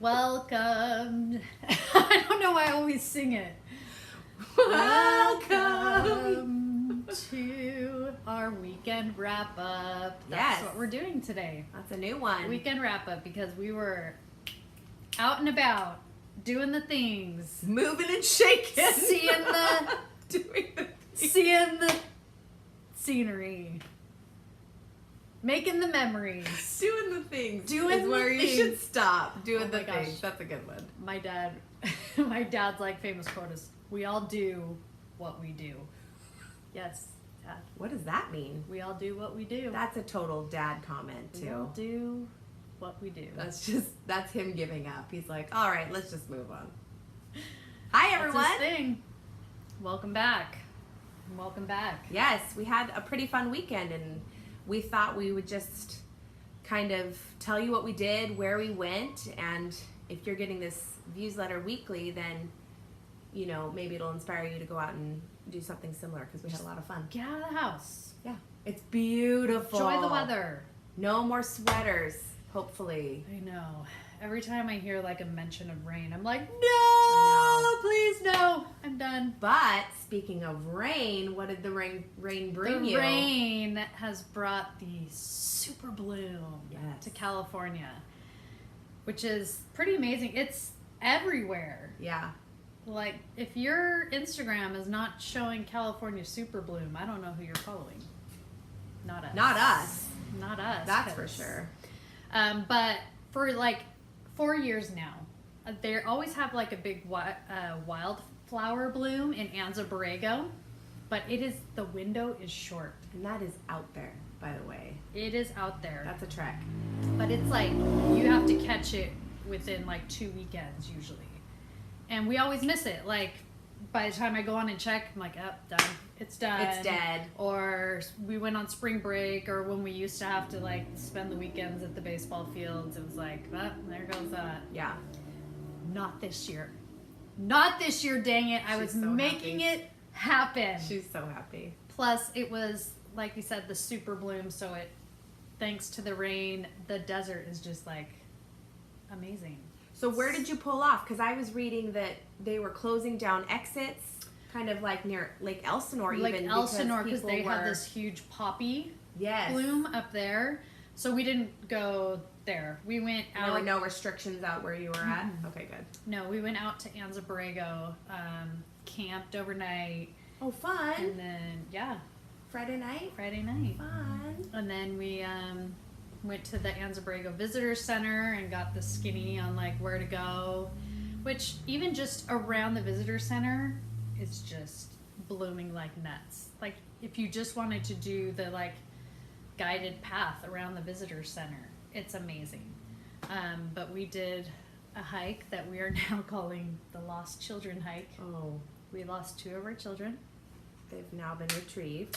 Welcome. I don't know why I always sing it. Welcome to our weekend wrap up. That's what we're doing today. That's a new one. Weekend wrap up because we were out and about doing the things, moving and shaking, seeing the scenery, making the memories, doing the things. Doing where the you things. should stop doing the gosh. things. That's a good one. My dad's like famous quote is, "We all do what we do." Yes, Dad. What does that mean? We all do what we do. That's a total dad comment too. We all do what we do. That's him giving up. He's like, all right, let's just move on. Hi everyone. That's his thing. Welcome back. Welcome back. Yes, we had a pretty fun weekend, and we thought we would just kind of tell you what we did, where we went, and if you're getting this Viewsletter weekly, then you know maybe it'll inspire you to go out and do something similar because we had a lot of fun. Get out of the house. Yeah, it's beautiful. Enjoy the weather. No more sweaters, hopefully. I know. Every time I hear like a mention of rain, I'm like, no, please no. I'm done. But speaking of rain, what did the rain bring you? The rain has brought the super bloom to California, which is pretty amazing. It's everywhere. Yeah. Like, if your Instagram is not showing California super bloom, I don't know who you're following. Not us. Not us. Not us. That's for sure. But for like 4 years now, they always have like a big wildflower bloom in Anza Borrego, but the window is short. And that is out there, by the way. It is out there. That's a trek. But it's like, you have to catch it within like 2 weekends usually. And we always miss it. Like, by the time I go on and check, I'm like, oh, done. It's done. It's dead. Or we went on spring break, or when we used to have to like spend the weekends at the baseball fields, it was like, oh, there goes that. Yeah. Not this year. Not this year, dang it. I was so making it happen. She's so happy. Plus, it was, like you said, the super bloom, so thanks to the rain, the desert is just like amazing. So where did you pull off? Because I was reading that they were closing down exits, kind of like near Lake Elsinore, Lake even Elsinore, because they have this huge poppy bloom up there. So we didn't go there. We went out. There were no restrictions out where you were at? Okay, good. No, we went out to Anza Borrego, camped overnight. Oh, fun. And then, Friday night? Friday night. Fun. And then we went to the Anza Borrego Visitor Center and got the skinny on like where to go, which even just around the Visitor Center is just blooming like nuts. Like if you just wanted to do the like guided path around the Visitor Center, it's amazing. But we did a hike that we are now calling the Lost Children hike. Oh. We lost 2 of our children. They've now been retrieved.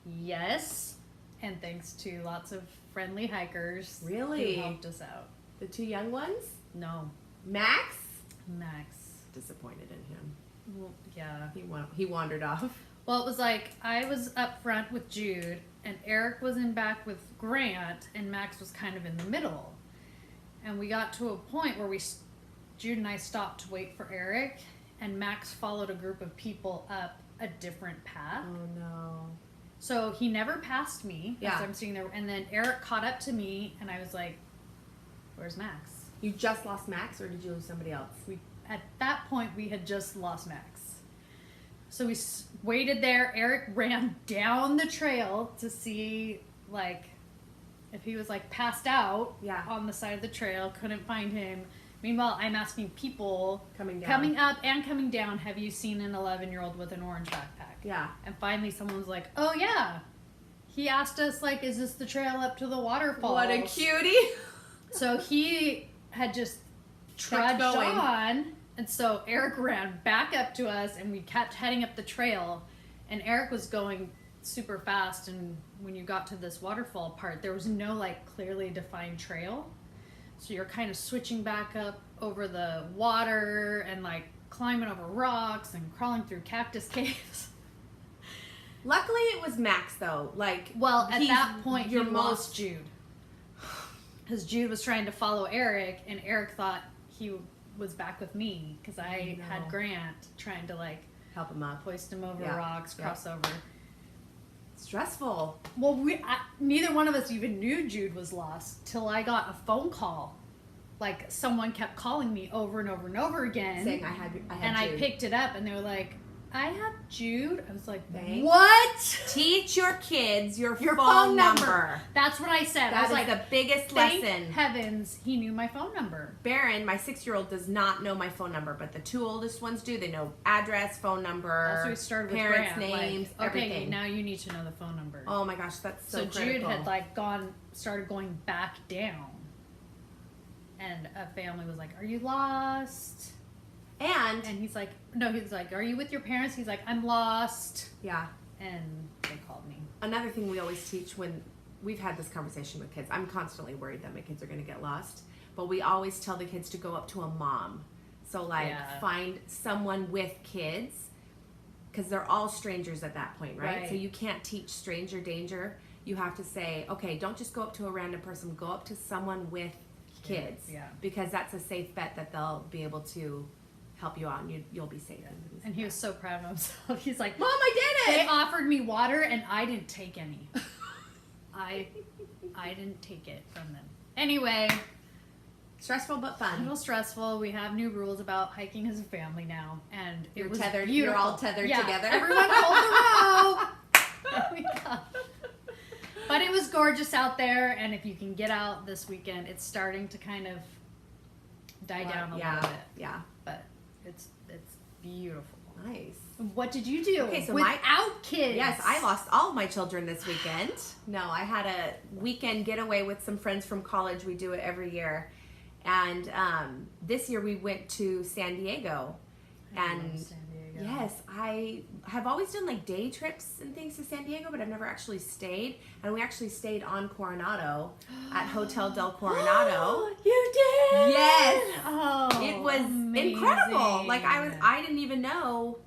Yes. And thanks to lots of friendly hikers who helped us out. The 2 young ones? No. Max? Disappointed in him. Well, yeah. He wandered off. Well, it was like I was up front with Jude, and Eric was in back with Grant, and Max was kind of in the middle. And we got to a point where Jude and I stopped to wait for Eric, and Max followed a group of people up a different path. Oh, no. So he never passed me as I'm sitting there. And then Eric caught up to me, and I was like, where's Max? You just lost Max, or did you lose somebody else? At that point, we had just lost Max. So we waited there. Eric ran down the trail to see, like, if he was, like, passed out on the side of the trail. Couldn't find him. Meanwhile, I'm asking people coming up and coming down, have you seen an 11-year-old with an orange backpack? Yeah. And finally someone was like, oh yeah. He asked us, like, is this the trail up to the waterfall? What a cutie. So he had just trudged on. And so Eric ran back up to us, and we kept heading up the trail. And Eric was going super fast. And when you got to this waterfall part, there was no, like, clearly defined trail. So you're kind of switching back up over the water and, like, climbing over rocks and crawling through cactus caves. Luckily, it was Max, though. Like, well, at that point, you lost Jude. Because Jude was trying to follow Eric, and Eric thought he was back with me because I had Grant trying to like help him up, hoist him over rocks, cross over. Stressful. Well, neither one of us even knew Jude was lost till I got a phone call. Like someone kept calling me over and over and over again, saying I had and Jude. I picked it up, and they were like, "I have Jude." I was like, Thanks. "What?" Teach your kids your phone number. That's what I said. I was like, the biggest thank lesson. heavens he knew my phone number. Baron, my 6-year-old, does not know my phone number, but the 2 oldest ones do. They know address, phone number, That's what we started with parents' Grant. names, Like, okay, everything. now you need to know the phone number. Oh my gosh, that's so critical. Jude had like started going back down, and a family was like, "Are you lost?" And he's like, "No." He's like, "Are you with your parents?" He's like, "I'm lost." yeah. And they called me. Another thing we always teach when we've had this conversation with kids, I'm constantly worried that my kids are going to get lost, but we always tell the kids to go up to a mom. So like find someone with kids, because they're all strangers at that point, right? So you can't teach stranger danger. You have to say, okay, don't just go up to a random person, go up to someone with kids. Yeah. Because that's a safe bet that they'll be able to help you out, and you'll be safe. And he was so proud of himself. He's like, "Mom, I did it!" They offered me water, and I didn't take any. I didn't take it from them. Anyway, stressful but fun. A little stressful. We have new rules about hiking as a family now, and it was tethered. beautiful. You're all tethered together. Everyone hold the rope. There we go. But it was gorgeous out there, and if you can get out this weekend, it's starting to kind of die down a little bit. Yeah. But it's beautiful. Nice. What did you do? Okay, so without kids? Yes, I lost all of my children this weekend. No, I had a weekend getaway with some friends from college. We do it every year. And this year we went to San Diego. I love San Diego. Yes, I have always done like day trips and things to San Diego, but I've never actually stayed. And we actually stayed on Coronado at Hotel del Coronado. You did? Yes. Oh, it was amazing. Incredible. Like I didn't even know.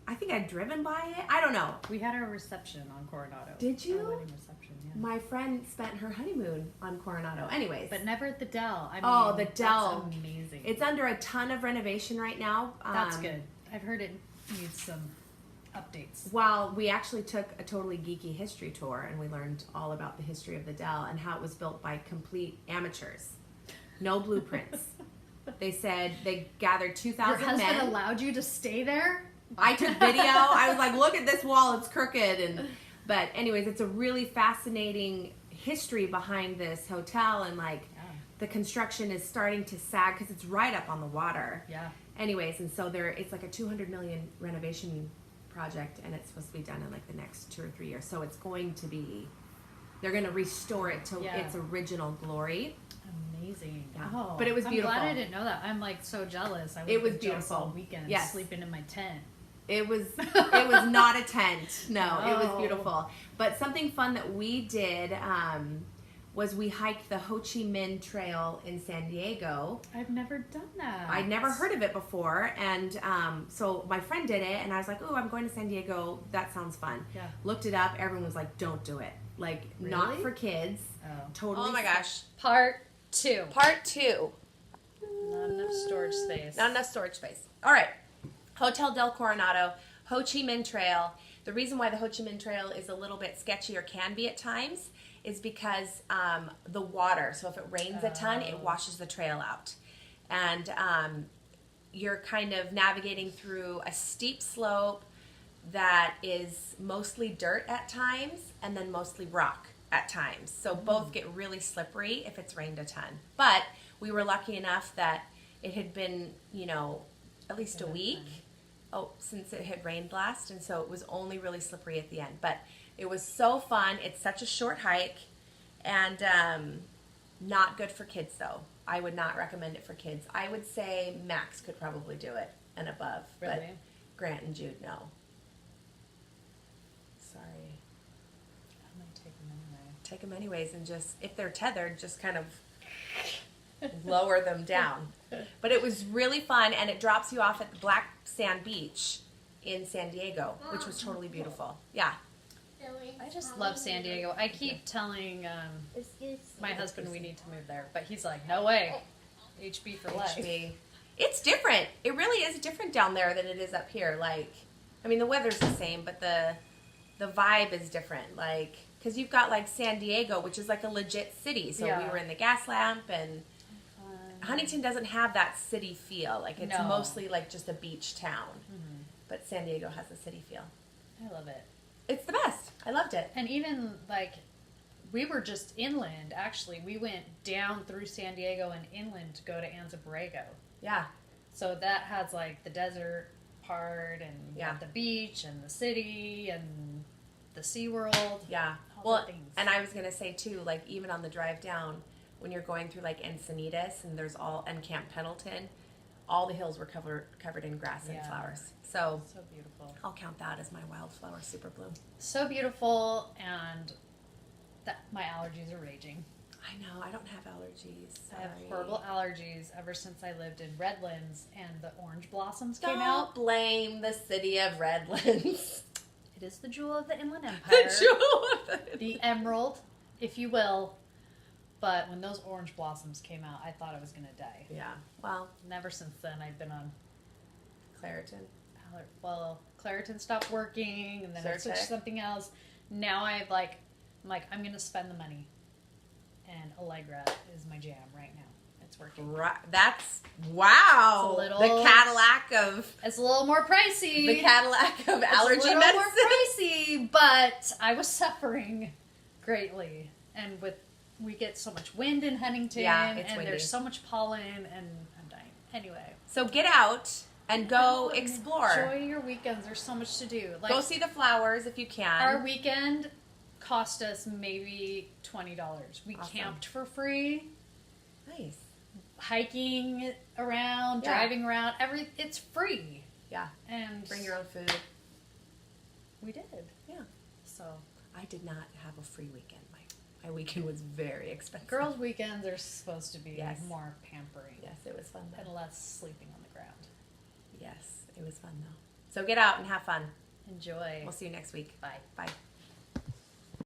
I think I'd driven by it. I don't know. We had our reception on Coronado. Did you? Our wedding reception, yeah. My friend spent her honeymoon on Coronado. Anyways. But never at the Del. I mean, the Del. That's amazing. It's under a ton of renovation right now. That's good. I've heard it needs some updates. Well, we actually took a totally geeky history tour, and we learned all about the history of the Del and how it was built by complete amateurs. No blueprints. They said they gathered 2,000 men. Your husband allowed you to stay there? I took video. I was like, look at this wall, it's crooked. But anyways, it's a really fascinating history behind this hotel, and the construction is starting to sag because it's right up on the water. Yeah. Anyways, and so it's like a $200 million renovation project, and it's supposed to be done in like the next 2 or 3 years. So it's going to be, they're going to restore it to its original glory. Amazing. Yeah. Oh, but it was beautiful. I'm glad I didn't know that. I'm like so jealous. It was beautiful all weekend, sleeping in my tent. It was not a tent. No, it was beautiful. But something fun that we did was we hiked the Ho Chi Minh Trail in San Diego. I've never done that. I'd never heard of it before, and so my friend did it, and I was like, "Oh, I'm going to San Diego. That sounds fun." Yeah. Looked it up. Everyone was like, "Don't do it. Like, not for kids." Oh. Totally. Oh my gosh. Part 2. Part 2. Not enough storage space. Not enough storage space. All right. Hotel del Coronado, Ho Chi Minh Trail. The reason why the Ho Chi Minh Trail is a little bit sketchy, or can be at times, is because the water. So if it rains a ton, it washes the trail out. And you're kind of navigating through a steep slope that is mostly dirt at times and then mostly rock at times. So both get really slippery if it's rained a ton. But we were lucky enough that it had been, at least a week since it had rained last, and so it was only really slippery at the end. But it was so fun. It's such a short hike, and not good for kids though. I would not recommend it for kids. I would say Max could probably do it and above. Really? But Grant and Jude, no. Sorry. I'm going to take them anyway. Take them anyways, and just, if they're tethered, just kind of lower them down. But it was really fun, and it drops you off at the Black Sand Beach in San Diego, which was totally beautiful. Yeah. I just love San Diego. I keep telling my husband we need to move there, but he's like, no way. HB for life. HB. It's different. It really is different down there than it is up here. Like, I mean, the weather's the same, but the vibe is different. Like, because you've got like San Diego, which is like a legit city. So we were in the gas lamp, and Huntington doesn't have that city feel. Like, it's mostly like just a beach town. Mm-hmm. But San Diego has a city feel. I love it. It's the best. I loved it. And even like, we were just inland. Actually, we went down through San Diego and inland to go to Anza Borrego. Yeah. So that has like the desert part and the beach and the city and the SeaWorld. Yeah. Well, and I was going to say too, like even on the drive down, when you're going through like Encinitas and Camp Pendleton, all the hills were covered in grass and flowers. So beautiful. I'll count that as my wildflower super bloom. So beautiful, and that my allergies are raging. I know, I don't have allergies. Sorry. I have horrible allergies ever since I lived in Redlands and the orange blossoms came out. Don't blame the city of Redlands. It is the jewel of the Inland Empire. The jewel of the emerald, if you will. But when those orange blossoms came out, I thought I was going to die. Yeah. Well. And ever since then, I've been on Claritin. Well, Claritin stopped working, and then I switched to something else. Now I'm going to spend the money. And Allegra is my jam right now. It's working. Right. That's, wow. It's the Cadillac of... It's a little more pricey. The Cadillac of allergy medicine. It's a little more pricey, but I was suffering greatly. And we get so much wind in Huntington, and windy. There's so much pollen, and I'm dying. Anyway. So get out and go explore. Enjoy your weekends. There's so much to do. Like, go see the flowers if you can. Our weekend cost us maybe $20. We camped for free. Nice. Hiking around, driving around, it's free. Yeah. And bring your own food. We did. Yeah. So I did not have a free weekend. My weekend was very expensive. Girls' weekends are supposed to be more pampering. Yes, it was fun though. And less sleeping on the ground. Yes, it was fun though. So get out and have fun. Enjoy. We'll see you next week. Bye. Bye.